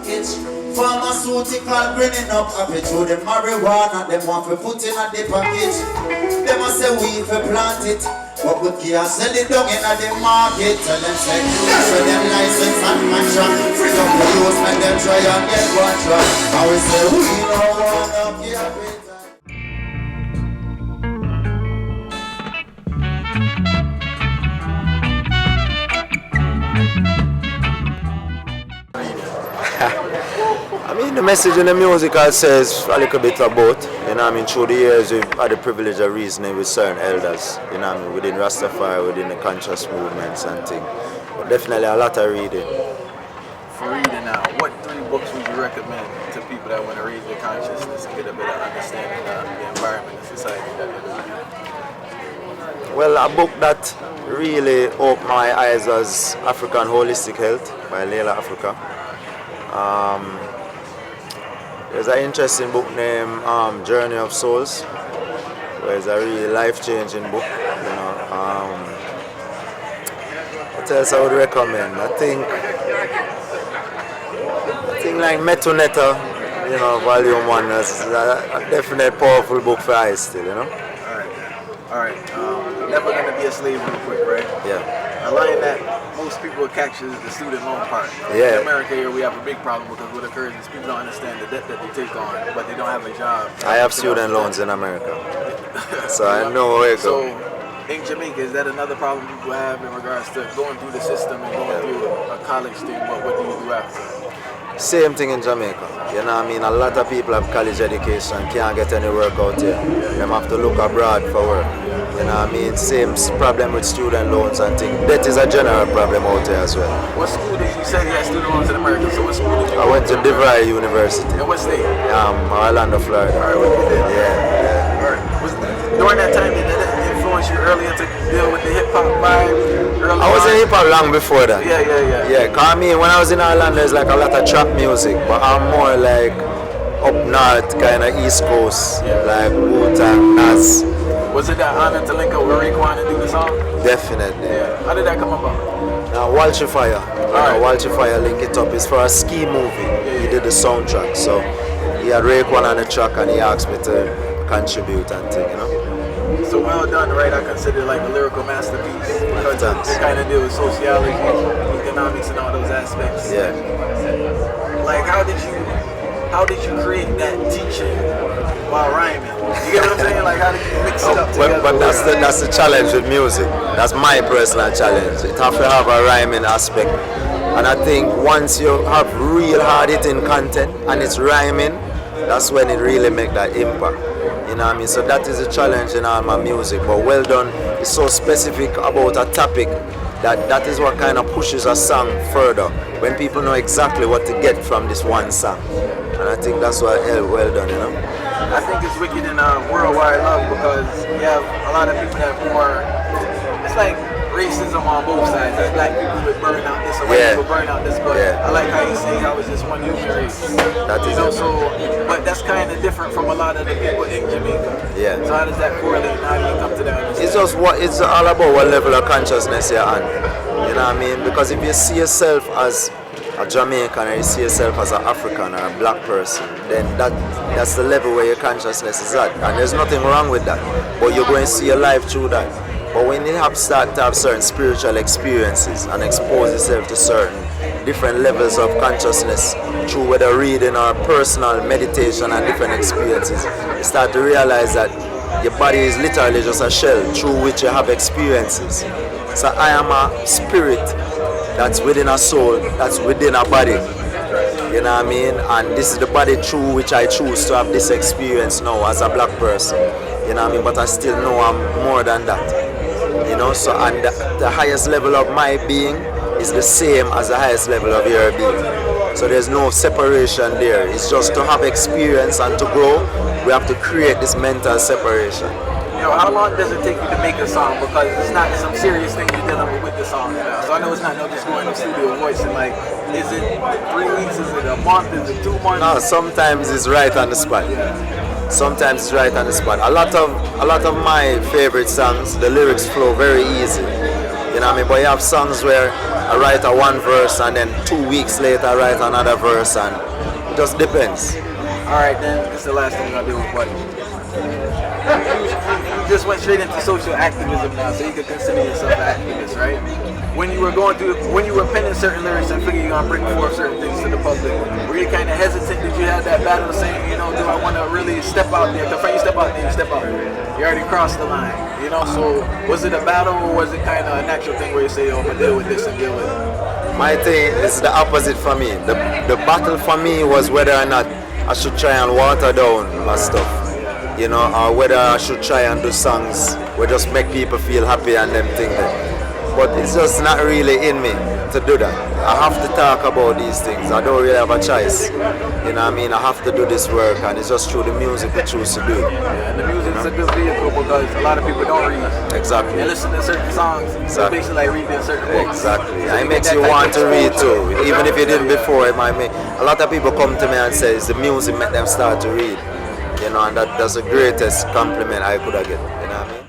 package. Pharmaceutical grinning up happy through the marijuana. Them want to put in a the package. They must say we for plant it, but we can't sell it down in the market. Tell them say, show them license and mansion. Free up the youth and them try and get one try. And we say we don't wanna care with that. I mean, the message in the musical says a little bit of both. You know what I mean? Through the years, we've had the privilege of reasoning with certain elders, you know what I mean, within Rastafari, within the conscious movements and things. But definitely a lot of reading. For reading now, what 3 books would you recommend to people that want to raise their consciousness and get a better understanding of the environment and society that they live in? Well, a book that really opened my eyes was African Holistic Health by Layla Africa. There's an interesting book named Journey of Souls, where it's a really life-changing book. You know, what else I would recommend? I think like Metonetta, you know, Volume 1 is a definite powerful book for I still, you know. All right. Never gonna be a slave real quick, right? Yeah. A line that most people catch is the student loan part. Yeah. In America here, we have a big problem because what occurs is people don't understand the debt that they take on, but they don't have a job. I have student loans in America, so I know where it goes. So, in Jamaica, is that another problem people have in regards to going through the system and going through a college thing? What do you do after? Same thing in Jamaica. You know what I mean? A lot of people have college education, can't get any work out here. Them have to look abroad for work. You know what I mean? Same problem with student loans and things. That is a general problem out here as well. What school did you say you had student loans in America? So what school did you I went to DeVry University. In what state? Orlando, Florida. All right, what you did? Yeah. All right. During that time, did that influence you earlier to deal with the hip-hop vibe? I was in hip-hop long before that. Yeah. Yeah, cause I mean, when I was in Orlando, there's like a lot of trap music, but I'm more like up north, kind of East Coast, like Wu-Tang, Nas. Was it that honor to link up with Raekwon and do the song? Definitely. Yeah. How did that come about? Now, Walter Fire. Right. Walter Fire Link It Up is for a ski movie. He did the soundtrack, so he had Raekwon on the track and he asked me to contribute and thing, you know. So well done, right? I consider it like a lyrical masterpiece because it kind of deals with sociology, economics, and all those aspects. Yeah. Like, how did you create that teaching while rhyming? You get what I'm saying? Like, how did you mix it up together? But that's the challenge with music. That's my personal challenge. It have to have a rhyming aspect. And I think once you have real hard hitting content and it's rhyming, that's when it really make that impact. You know what I mean? So that is a challenge in all my music. But Well Done is so specific about a topic that is what kind of pushes a song further. When people know exactly what to get from this one song. And I think that's why Well Done, you know? I think it's wicked in worldwide love because you have a lot of people that are more, it's like racism on both sides. There's black people that burn out this, and white people burn out this, but I like how you say how it's just one human race. That is it. So, but that's kind of different from a lot of the people in Jamaica. Yeah. So how does that correlate and how do you come to that understanding? It's just it's all about what level of consciousness you're on. You know what I mean? Because if you see yourself as a Jamaican or you see yourself as an African or a black person, then that's the level where your consciousness is at. And there's nothing wrong with that. But you're going to see your life through that. But when you start to have certain spiritual experiences and expose yourself to certain different levels of consciousness through whether reading or personal meditation and different experiences, you start to realize that your body is literally just a shell through which you have experiences. So I am a spirit that's within a soul, that's within a body. You know what I mean? And this is the body through which I choose to have this experience now as a black person. You know what I mean? But I still know I'm more than that. You know, so and the highest level of my being is the same as the highest level of your being. So there's no separation there. It's just to have experience and to grow, we have to create this mental separation. You know, how long does it take you to make a song? Because it's not some serious thing you're dealing with the song. You know? So I know it's not just going to studio voice and like, is it 3 weeks? Is it a month? Is it 2 months? No, sometimes it's right on the spot. Sometimes it's right on the spot. A lot of my favorite songs, the lyrics flow very easy. You You know what I mean? But you have songs where I write a one verse and then 2 weeks later I write another verse, and it just depends. Alright, then this is the last thing I'll do with buddy. You just went straight into social activism now, so you could consider yourself an activist, right? When you were penning certain lyrics and figuring you're gonna bring forth certain things to the public, were you kind of hesitant? Did you have that battle saying, you know, do I want to really step out there? Because when you step out there, you step out. You already crossed the line, you know. So was it a battle, or was it kind of a natural thing where you say, oh, I'm gonna deal with this and deal with it? My thing is the opposite for me. The battle for me was whether or not I should try and water down my stuff, you know, or whether I should try and do songs where just make people feel happy and them things. But it's just not really in me to do that. I have to talk about these things. I don't really have a choice. You know what I mean? I have to do this work, and it's just through the music I choose to do it. Yeah, and the music's a good vehicle because a lot of people don't read. Exactly. They listen to certain songs, so basically like reading certain books. Exactly. So And it makes you want to read too. Even if you didn't before, it might make a lot of people come to me and say it's the music make them start to read. You know, and that's the greatest compliment I could have get. You know what I mean?